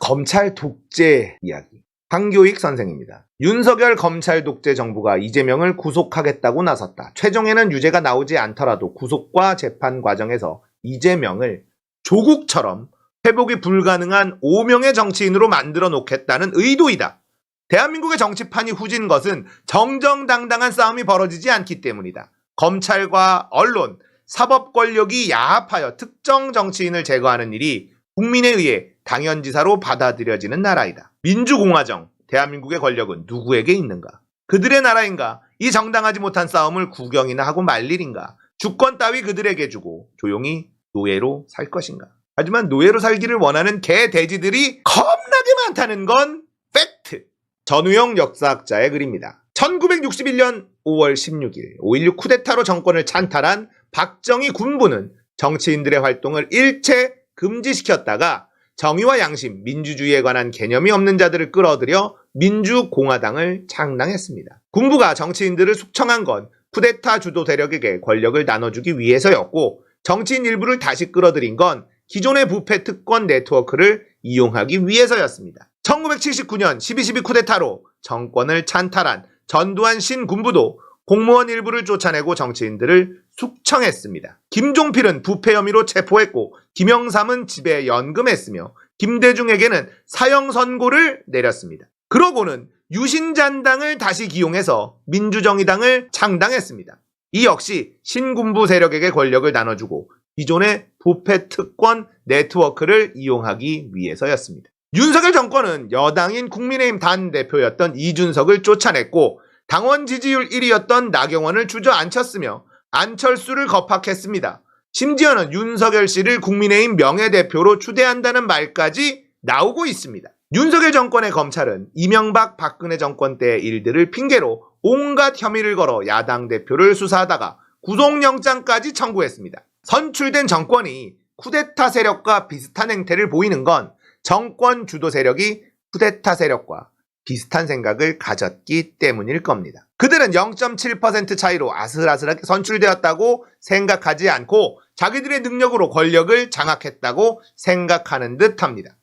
검찰 독재 이야기. 황교익 선생입니다. 윤석열 검찰 독재 정부가 이재명을 구속하겠다고 나섰다. 최종에는 유죄가 나오지 않더라도 구속과 재판 과정에서 이재명을 조국처럼 회복이 불가능한 오명의 정치인으로 만들어 놓겠다는 의도이다. 대한민국의 정치판이 후진 것은 정정당당한 싸움이 벌어지지 않기 때문이다. 검찰과 언론, 사법 권력이 야합하여 특정 정치인을 제거하는 일이 국민에 의해 당연지사로 받아들여지는 나라이다. 민주공화정, 대한민국의 권력은 누구에게 있는가? 그들의 나라인가? 이 정당하지 못한 싸움을 구경이나 하고 말 일인가? 주권 따위 그들에게 주고 조용히 노예로 살 것인가? 하지만 노예로 살기를 원하는 개 돼지들이 겁나게 많다는 건 팩트. 전우영 역사학자의 글입니다. 1961년 5월 16일 5.16 쿠데타로 정권을 찬탈한 박정희 군부는 정치인들의 활동을 일체 금지시켰다가 정의와 양심, 민주주의에 관한 개념이 없는 자들을 끌어들여 민주공화당을 창당했습니다. 군부가 정치인들을 숙청한 건 쿠데타 주도 세력에게 권력을 나눠주기 위해서였고, 정치인 일부를 다시 끌어들인 건 기존의 부패 특권 네트워크를 이용하기 위해서였습니다. 1979년 12.12 쿠데타로 정권을 찬탈한 전두환 신군부도 공무원 일부를 쫓아내고 정치인들을 숙청했습니다. 김종필은 부패 혐의로 체포했고, 김영삼은 집에 연금했으며 김대중에게는 사형 선고를 내렸습니다. 그러고는 유신잔당을 다시 기용해서 민주정의당을 창당했습니다. 이 역시 신군부 세력에게 권력을 나눠주고 기존의 부패 특권 네트워크를 이용하기 위해서였습니다. 윤석열 정권은 여당인 국민의힘 단대표였던 이준석을 쫓아냈고, 당원 지지율 1위였던 나경원을 주저앉혔으며 안철수를 겁박했습니다. 심지어는 윤석열 씨를 국민의힘 명예대표로 추대한다는 말까지 나오고 있습니다. 윤석열 정권의 검찰은 이명박 박근혜 정권 때의 일들을 핑계로 온갖 혐의를 걸어 야당 대표를 수사하다가 구속영장까지 청구했습니다. 선출된 정권이 쿠데타 세력과 비슷한 행태를 보이는 건 정권 주도 세력이 쿠데타 세력과 비슷한 생각을 가졌기 때문일 겁니다. 그들은 0.7% 차이로 아슬아슬하게 선출되었다고 생각하지 않고 자기들의 능력으로 권력을 장악했다고 생각하는 듯합니다.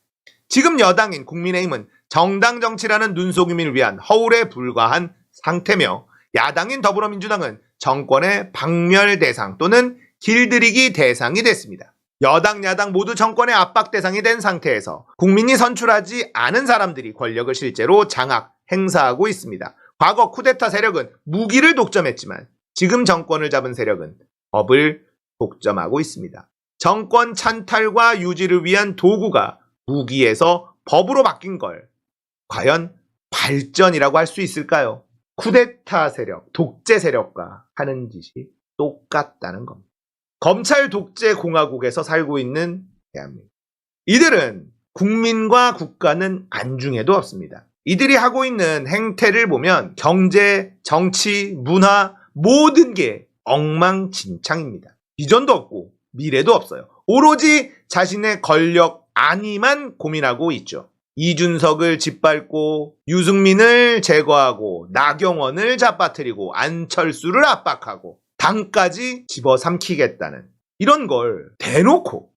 지금 여당인 국민의힘은 정당 정치라는 눈속임을 위한 허울에 불과한 상태며, 야당인 더불어민주당은 정권의 박멸 대상 또는 길들이기 대상이 됐습니다. 여당, 야당 모두 정권의 압박 대상이 된 상태에서 국민이 선출하지 않은 사람들이 권력을 실제로 장악, 행사하고 있습니다. 과거 쿠데타 세력은 무기를 독점했지만 지금 정권을 잡은 세력은 법을 독점하고 있습니다. 정권 찬탈과 유지를 위한 도구가 무기에서 법으로 바뀐 걸 과연 발전이라고 할 수 있을까요? 쿠데타 세력, 독재 세력과 하는 짓이 똑같다는 겁니다. 검찰 독재 공화국에서 살고 있는 대한민국. 이들은 국민과 국가는 안중에도 없습니다. 이들이 하고 있는 행태를 보면 경제, 정치, 문화 모든 게 엉망진창입니다. 비전도 없고 미래도 없어요. 오로지 자신의 권력 안위만 고민하고 있죠. 이준석을 짓밟고 유승민을 제거하고 나경원을 잡아뜨리고 안철수를 압박하고 당까지 집어삼키겠다는 이런 걸 대놓고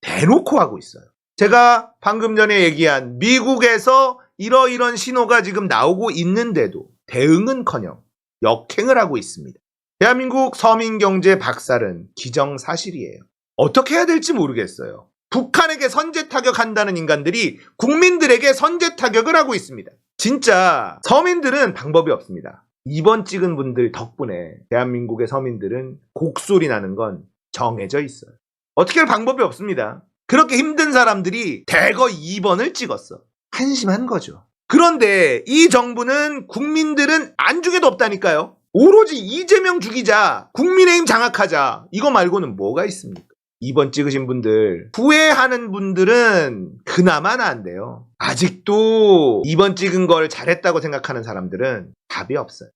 하고 있어요. 제가 방금 전에 얘기한 미국에서 이런 신호가 지금 나오고 있는데도 대응은커녕 역행을 하고 있습니다. 대한민국 서민경제 박살은 기정사실이에요. 어떻게 해야 될지 모르겠어요. 북한에게 선제 타격한다는 인간들이 국민들에게 선제 타격을 하고 있습니다. 진짜 서민들은 방법이 없습니다. 이번 찍은 분들 덕분에 대한민국의 서민들은 곡소리 나는 건 정해져 있어요. 어떻게 할 방법이 없습니다. 그렇게 힘든 사람들이 대거 2번을 찍었어. 한심한 거죠. 그런데 이 정부는 국민들은 안중에도 없다니까요. 오로지 이재명 죽이자, 국민의힘 장악하자, 이거 말고는 뭐가 있습니까? 2번 찍으신 분들, 후회하는 분들은 그나마 나은데요. 아직도 2번 찍은 걸 잘했다고 생각하는 사람들은 답이 없어요.